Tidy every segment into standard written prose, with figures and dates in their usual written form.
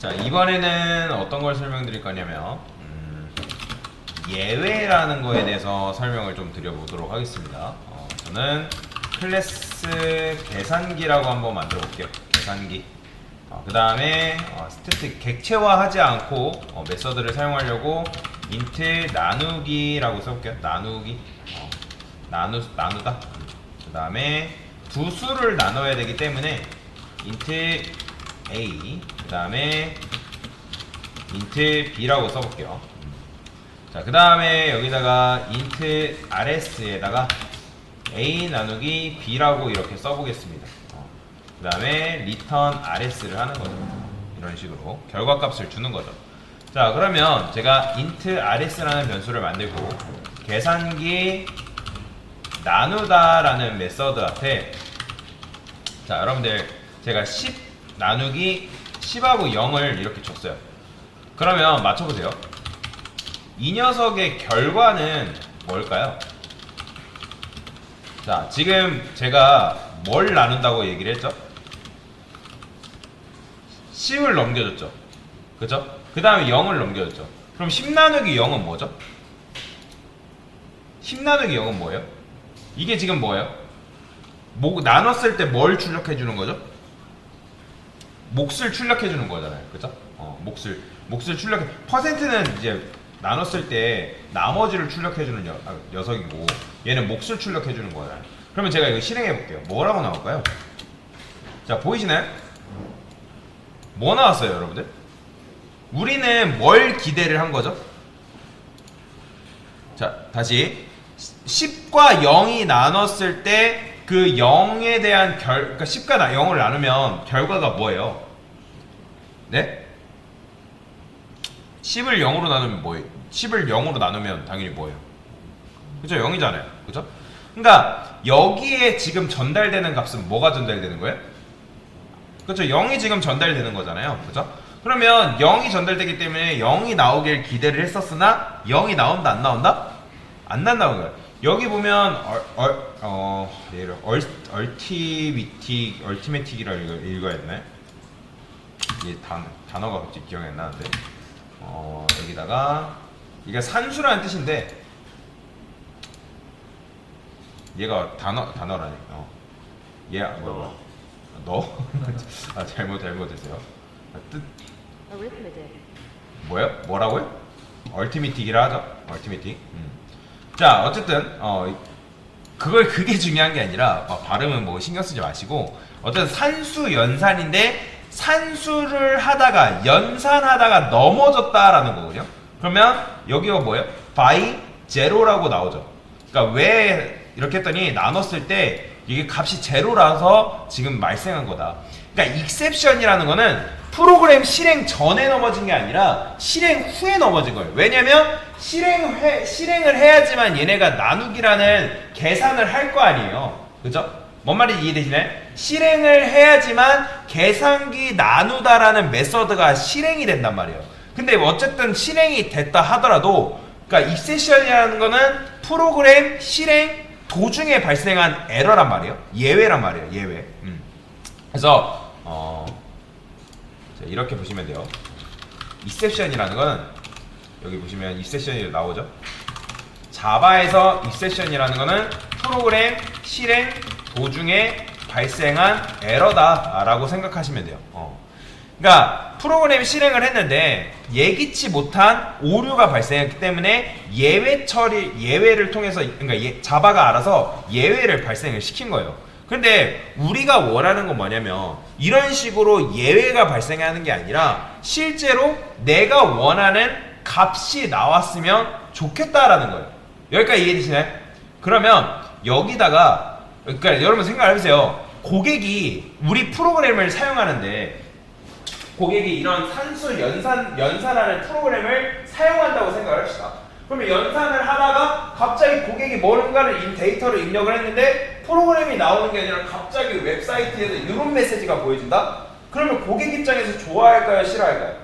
자, 이번에는 어떤 걸 설명드릴 거냐면 예외라는 거에 대해서 설명을 좀 드려보도록 하겠습니다. 저는 클래스 계산기라고 한번 만들어 볼게요. 계산기. 그 다음에 스태틱 객체화하지 않고 메서드를 사용하려고 int 나누기라고 써볼게요. 나누기. 나누다. 그 다음에 두 수를 나눠야 되기 때문에 int a, 그 다음에 int b라고 써볼게요. 자, 그 다음에 여기다가 int rs에다가 a 나누기 b라고 이렇게 써보겠습니다. 그 다음에 return rs를 하는 거죠. 이런 식으로 결과값을 주는 거죠. 자, 그러면 제가 int rs라는 변수를 만들고 계산기 나누다라는 메서드한테, 자, 여러분들 제가 10 나누기 10하고 0을 이렇게 줬어요. 그러면 맞춰보세요. 이 녀석의 결과는 뭘까요? 자, 지금 제가 뭘 나눈다고 얘기를 했죠? 10을 넘겨줬죠. 그죠? 그 다음에 0을 넘겨줬죠. 그럼 10 나누기 0은 뭐죠? 10 나누기 0은 뭐예요? 이게 지금 뭐예요? 나눴을 때 뭘 출력해주는 거죠? 몫을 출력해주는 거잖아요. 그죠? 몫을 출력해. 퍼센트는 이제 나눴을 때 나머지를 출력해주는 녀석이고, 얘는 몫을 출력해주는 거잖아요. 그러면 제가 이거 실행해볼게요. 뭐라고 나올까요? 자, 보이시나요? 뭐 나왔어요, 여러분들? 우리는 뭘 기대를 한 거죠? 자, 다시 10과 0이 나눴을 때 그 0에 대한 그러니까 10과 0을 나누면 결과가 뭐예요? 네? 10을 0으로 나누면 뭐예요? 10을 0으로 나누면 당연히 뭐예요? 그죠? 0이잖아요. 그죠? 그러니까 여기에 지금 전달되는 값은 뭐가 전달되는 거예요? 그죠? 0이 지금 전달되는 거잖아요. 그죠? 그러면 0이 전달되기 때문에 0이 나오길 기대를 했었으나 0이 나온다, 안 나온다? 안 난다는 거예요. 여기 보면 얼티메틱이라고 읽어야 되나요? 이게 단어가 갑자기 기억이 안 나는데, 여기다가 이게 산수라는 뜻인데, 얘가 단어라니. 얘 너? 잘못했어요. 뜻 뭐라고요? 얼티메틱이라 하죠. 얼티메틱. 자, 어쨌든 그게 중요한 게 아니라 발음은 뭐 신경 쓰지 마시고, 어쨌든 산수 연산인데 산수를 하다가 연산하다가 넘어졌다라는 거거든요. 그러면 여기가 뭐예요? by zero라고 나오죠. 그러니까 왜 이렇게 했더니 나눴을 때 이게 값이 제로라서 지금 발생한 거다. 그러니까 exception이라는 거는 프로그램 실행 전에 넘어진 게 아니라 실행 후에 넘어진 거예요. 왜냐면 실행을 해야지만 얘네가 나누기라는 계산을 할 거 아니에요. 그죠? 뭔 말인지 이해되시나요? 실행을 해야지만 계산기 나누다라는 메서드가 실행이 된단 말이에요. 근데 어쨌든 실행이 됐다 하더라도, 그러니까 exception이라는 거는 프로그램 실행 도중에 발생한 에러란 말이에요. 예외란 말이에요. 예외. 그래서 이렇게 보시면 돼요. exception이라는 거는 여기 보시면 exception이 나오죠. 자바에서 exception이라는 거는 프로그램 실행 도중에 발생한 에러다라고 생각하시면 돼요. 그러니까 프로그램 실행을 했는데 예기치 못한 오류가 발생했기 때문에 예외를 통해서, 그러니까 자바가 알아서 예외를 발생을 시킨 거예요. 근데 우리가 원하는 건 뭐냐면 이런 식으로 예외가 발생하는 게 아니라 실제로 내가 원하는 값이 나왔으면 좋겠다라는 거예요. 여기까지 이해되시나요? 그러면 여기다가, 그러니까 여러분 생각해보세요. 고객이 우리 프로그램을 사용하는데, 고객이 이런 산수 연산하는 프로그램을 사용한다고 생각을 합시다. 그러면 연산을 하다가 갑자기 고객이 뭔가를 데이터를 입력을 했는데 프로그램이 나오는 게 아니라 갑자기 웹사이트에서 이런 메시지가 보여진다? 그러면 고객 입장에서 좋아할까요? 싫어할까요?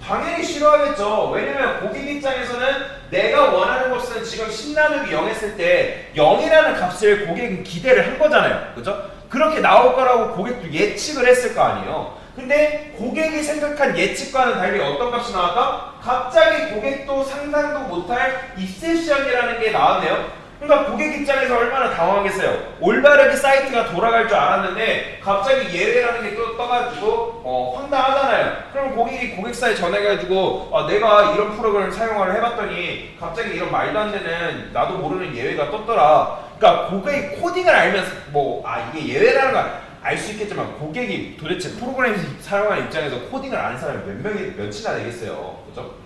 당연히 싫어하겠죠. 왜냐면 고객 입장에서는 내가 원하는 것은 지금 10 나누기 0 했을 때 0이라는 값을 고객은 기대를 한 거잖아요. 그죠? 그렇게 나올 거라고 고객도 예측을 했을 거 아니에요. 근데 고객이 생각한 예측과는 달리 어떤 값이 나왔다? 갑자기 고객도 상상도 못할 입세션이라는 게 나왔네요. 그러니까 고객 입장에서 얼마나 당황하겠어요. 올바르게 사이트가 돌아갈 줄 알았는데 갑자기 예외라는 게 또 떠가지고 황당하잖아요. 그럼 고객이 고객사에 전해가지고 내가 이런 프로그램을 사용을 해봤더니 갑자기 이런 말도 안 되는 나도 모르는 예외가 떴더라. 그러니까 고객이 코딩을 알면서 이게 예외라는 걸 알 수 있겠지만 고객이 도대체 프로그램을 사용하는 입장에서 코딩을 아는 사람이 몇이나 되겠어요. 그죠?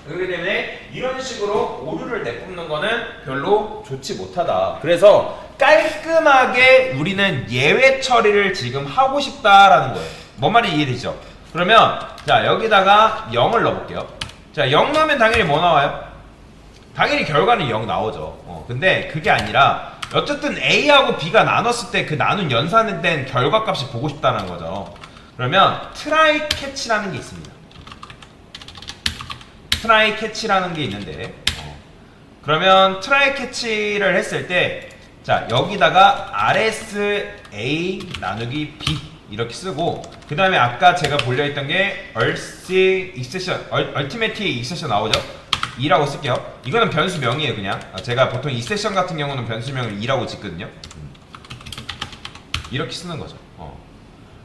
그렇기 때문에 이런 식으로 오류를 내뿜는 거는 별로 좋지 못하다. 그래서 깔끔하게 우리는 예외 처리를 지금 하고 싶다라는 거예요. 뭔 말인지 이해되죠? 그러면 자 여기다가 0을 넣어볼게요. 자 0 넣으면 당연히 뭐 나와요? 당연히 결과는 0 나오죠. 근데 그게 아니라 어쨌든 A하고 B가 나눴을 때 그 나눈 연산된 결과값이 보고 싶다는 거죠. 그러면 try catch라는 게 있습니다. try catch라는 게 있는데 그러면 try catch를 했을 때 자 여기다가 RSA 나누기 B 이렇게 쓰고 그 다음에 아까 제가 볼려있던 게 ultimate exception 나오죠? 2라고 쓸게요. 이거는 변수명이에요. 그냥 제가 보통 exception 같은 경우는 변수명을 2라고 짓거든요. 이렇게 쓰는 거죠.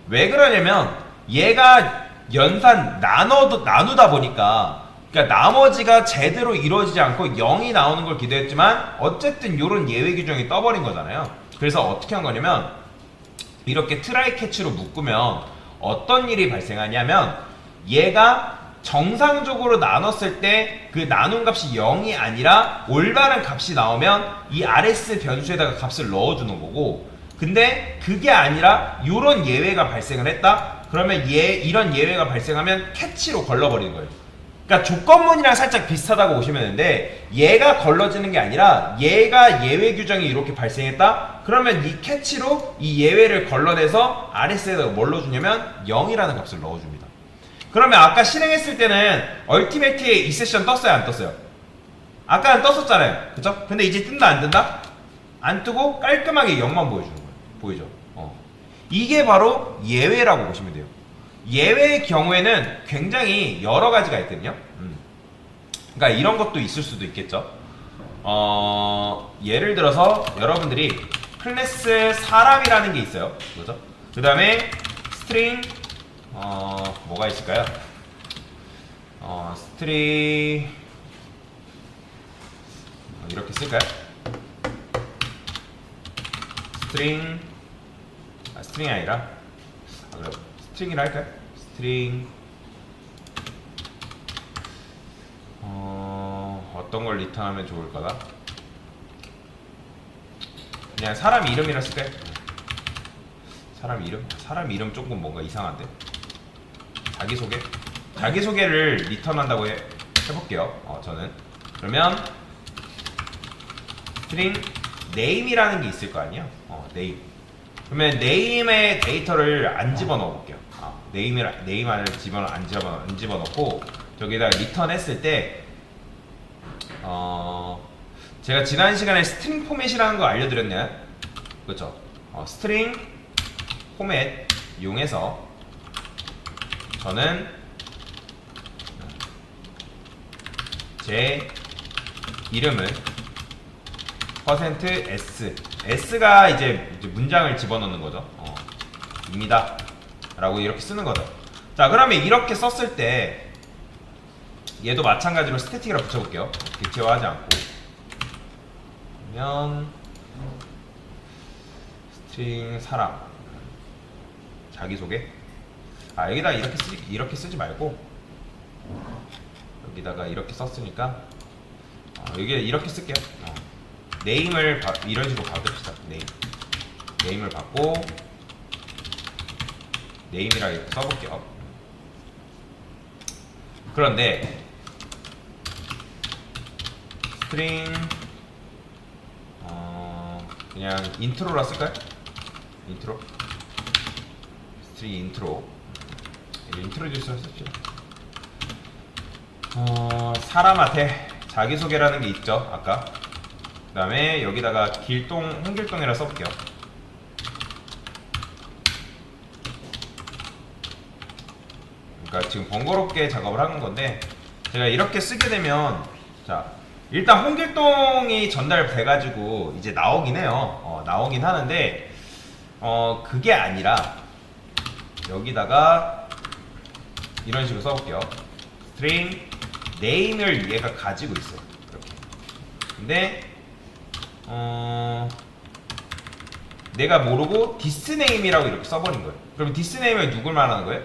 왜 그러냐면 얘가 연산 나누다 보니까 그러니까 나머지가 제대로 이루어지지 않고 0이 나오는 걸 기대했지만 어쨌든 이런 예외 규정이 떠버린 거잖아요. 그래서 어떻게 한 거냐면 이렇게 트라이 캐치로 묶으면 어떤 일이 발생하냐면 얘가 정상적으로 나눴을 때 그 나눈 값이 0이 아니라 올바른 값이 나오면 이 RS 변수에다가 값을 넣어주는 거고 근데 그게 아니라 이런 예외가 발생을 했다? 그러면 이런 예외가 발생하면 캐치로 걸러버리는 거예요. 그러니까 조건문이랑 살짝 비슷하다고 보시면 되는데 얘가 걸러지는 게 아니라 얘가 예외 규정이 이렇게 발생했다? 그러면 이 캐치로 이 예외를 걸러내서 RS에다가 뭘 넣어주냐면 0이라는 값을 넣어줍니다. 그러면 아까 실행했을 때는 얼티메트에 exception 떴어요 안 떴어요? 아까는 떴었잖아요. 그쵸? 근데 이제 뜬다 안 뜬다? 안 뜨고 깔끔하게 0만 보여주는 거예요. 보이죠? 이게 바로 예외라고 보시면 돼요. 예외의 경우에는 굉장히 여러 가지가 있거든요. 그러니까 이런 것도 있을 수도 있겠죠. 예를 들어서 여러분들이 클래스 사람이라는 게 있어요. 그죠? 그 다음에 스트링 뭐가 있을까요? 스트링 이렇게 쓸까요? 스트링이 아니라 그래요. 스트링이라 할까요? 스트링 어떤 걸 리턴하면 좋을까나? 그냥 사람 이름이라 쓸까요? 사람 이름 조금 뭔가 이상한데. 자기소개를 리턴한다고 해볼게요. 저는 그러면 스트링 name이라는 게 있을 거 아니에요? name. 그러면 name의 데이터를 안 집어넣어 볼게요. name 안을 안 집어넣고 저기다가 리턴했을 때 제가 지난 시간에 스트링 포맷이라는 거 알려드렸나요? 그렇죠? 스트링 포맷 이용해서 저는 제 이름을 %s s가 이제 문장을 집어넣는 거죠. 입니다 라고 이렇게 쓰는 거죠. 자 그러면 이렇게 썼을 때 얘도 마찬가지로 스태틱이라 붙여볼게요. 객체화하지 않고 그러면 스트링 사람 자기소개 여기다 이렇게 쓰지 말고 여기다가 이렇게 썼으니까 여기 이렇게 쓸게요. 네임을 이런 식으로 받읍시다. 네임을 받고 네임이라 이렇게 써볼게요. 그런데 스트링 그냥 인트로라 쓸까요? 인트로 스트링 인트로듀스를 씁시다. 사람한테 자기소개라는 게 있죠. 아까 그 다음에 여기다가 홍길동이라 써볼게요. 그러니까 지금 번거롭게 작업을 하는 건데 제가 이렇게 쓰게 되면 자 일단 홍길동이 전달돼가지고 이제 나오긴 해요. 나오긴 하는데 그게 아니라 여기다가 이런 식으로 써볼게요. string name을 얘가 가지고 있어요. 이렇게. 근데 내가 모르고 thisname이라고 이렇게 써버린 거예요. 그럼 thisname을 누굴 말하는 거예요?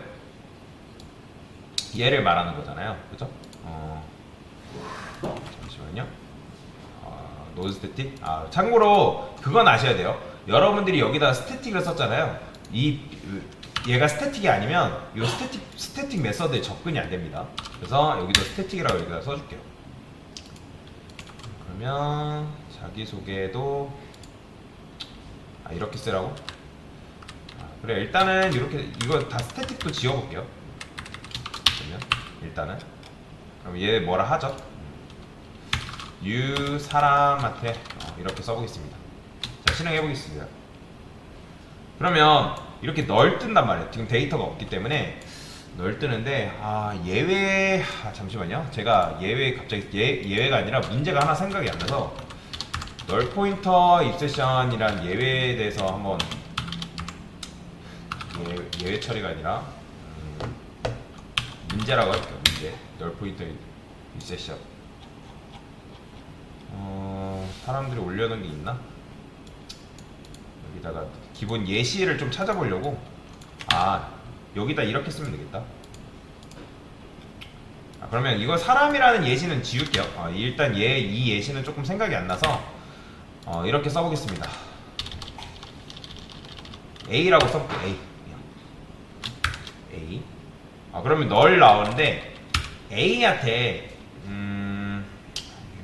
얘를 말하는 거잖아요. 그죠? 잠시만요. 노드 스태틱. 참고로 그건 아셔야 돼요. 여러분들이 여기다 스태틱을 썼잖아요. 얘가 스태틱이 아니면 이 스태틱 메서드에 접근이 안 됩니다. 그래서 여기도 스태틱이라고 여기다 써줄게요. 그러면 자기소개도 이렇게 쓰라고? 그래 일단은 이렇게 이거 다 스태틱도 지워볼게요. 그러면 일단은 그럼 얘 뭐라 하죠? you 사람한테 이렇게 써보겠습니다. 자 실행해 보겠습니다. 그러면 이렇게 널 뜬단 말이에요. 지금 데이터가 없기 때문에 널 뜨는데 예외 잠시만요. 제가 예외 갑자기 예외가 아니라 문제가 하나 생각이 안 나서 널 포인터 입세션이란 예외에 대해서 한번 예외 처리가 아니라 문제라고 할게요. 문제 널 포인터 입세션. 사람들이 올려놓은 게 있나? 여기다가 기본 예시를 좀 찾아보려고 여기다 이렇게 쓰면 되겠다. 그러면 이거 사람이라는 예시는 지울게요. 일단 이 예시는 조금 생각이 안 나서 이렇게 써보겠습니다. A라고 써볼게요. A. 그러면 널 나오는데 A한테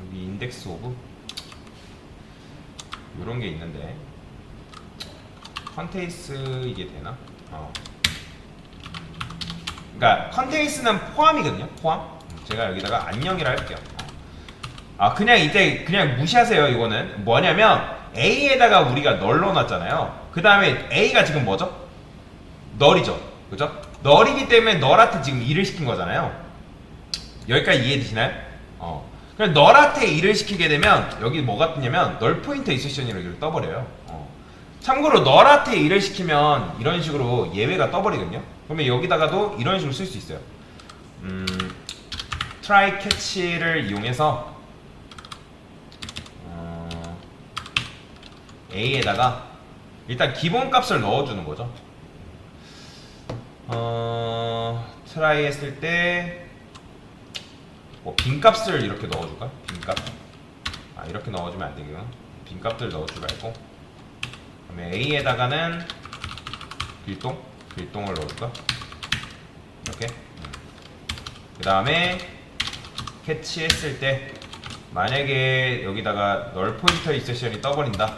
여기 인덱스 오브 요런 게 있는데 컨테이스 이게 되나? 그러니까 컨테이스는 포함이거든요. 포함. 제가 여기다가 안녕이라 할게요. 그냥 이제 그냥 무시하세요. 이거는 뭐냐면 A에다가 우리가 널 넣어놨잖아요. 그 다음에 A가 지금 뭐죠? 널이죠. 그죠? 널이기 때문에 널한테 지금 일을 시킨 거잖아요. 여기까지 이해되시나요? 그럼 널한테 일을 시키게 되면 여기 뭐가 뜨냐면 널 포인터 인셉션이라고 이렇게 떠버려요. 참고로 널한테 일을 시키면 이런 식으로 예외가 떠버리거든요. 그러면 여기다가도 이런 식으로 쓸 수 있어요. try catch를 이용해서 A에다가 일단 기본 값을 넣어주는 거죠. try 했을 때 빈 값을 이렇게 넣어줄까? 빈 값. 이렇게 넣어주면 안 되고요. 빈 값들 넣어주지 말고. 그다음에 A에다가는 빌동을 넣어줄까? 이렇게. 그 다음에 캐치했을 때 만약에 여기다가 널 포인터 인셉션이 떠버린다.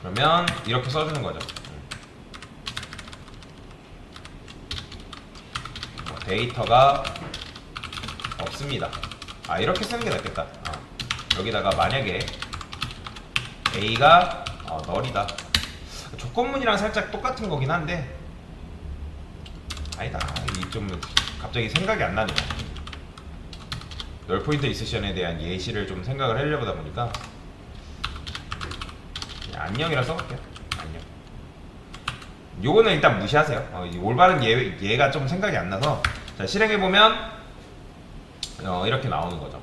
그러면 이렇게 써주는 거죠. 데이터가 없습니다. 이렇게 쓰는 게 낫겠다. 여기다가 만약에 A가 널이다. 조건문이랑 살짝 똑같은 거긴 한데 아니다. 이 좀 갑자기 생각이 안 나네요. 널 포인터 인셉션에 대한 예시를 좀 생각을 하려다 보니까 그냥 안녕이라 써볼게요. 안녕. 요거는 일단 무시하세요. 올바른 예가 좀 생각이 안 나서 자 실행해보면 이렇게 나오는 거죠.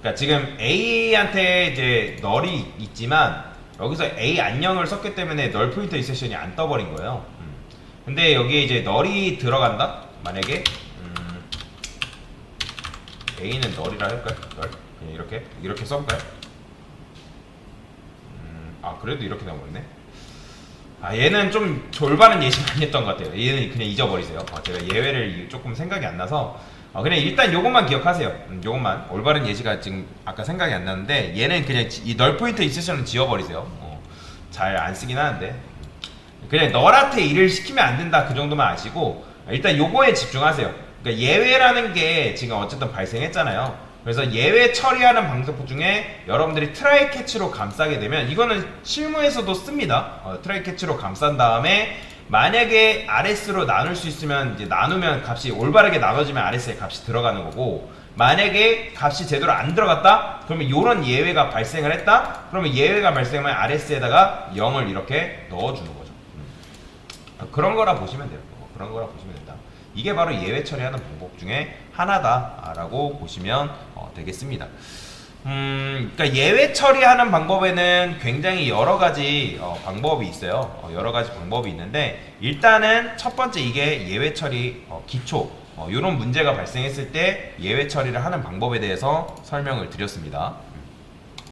그러니까 지금 A한테 이제 널이 있지만 여기서 A 안녕을 썼기 때문에 널 포인터 인셉션이 안 떠버린 거예요. 근데 여기에 이제 널이 들어간다? 만약에 A는 널이라 할까요? 널? 그냥 이렇게 써볼까요? 그래도 이렇게 나오네. 얘는 좀 올바른 예시 많이 했던 것 같아요. 얘는 그냥 잊어버리세요. 제가 예외를 조금 생각이 안 나서 그냥 일단 요것만 기억하세요. 요것만 올바른 예시가 지금 아까 생각이 안 나는데 얘는 그냥 이 널 포인터 인셉션은 지워버리세요. 잘 안 쓰긴 하는데 그냥 널한테 일을 시키면 안 된다 그 정도만 아시고 일단 요거에 집중하세요. 그러니까 예외라는 게 지금 어쨌든 발생했잖아요. 그래서 예외 처리하는 방법 중에 여러분들이 트라이 캐치로 감싸게 되면 이거는 실무에서도 씁니다. 트라이 캐치로 감싼 다음에 만약에 RS로 나눌 수 있으면 이제 나누면 값이 올바르게 나눠지면 RS의 값이 들어가는 거고, 만약에 값이 제대로 안 들어갔다? 그러면 이런 예외가 발생을 했다? 그러면 예외가 발생하면 RS에다가 0을 이렇게 넣어주는 거죠. 그런 거라 보시면 돼요. 그런 거라 보시면 된다. 이게 바로 예외 처리하는 방법 중에 하나다라고 보시면 되겠습니다. 그러니까 예외 처리하는 방법에는 굉장히 여러 가지 방법이 있어요. 여러 가지 방법이 있는데, 일단은 첫 번째 이게 예외 처리 기초, 이런 문제가 발생했을 때 예외 처리를 하는 방법에 대해서 설명을 드렸습니다.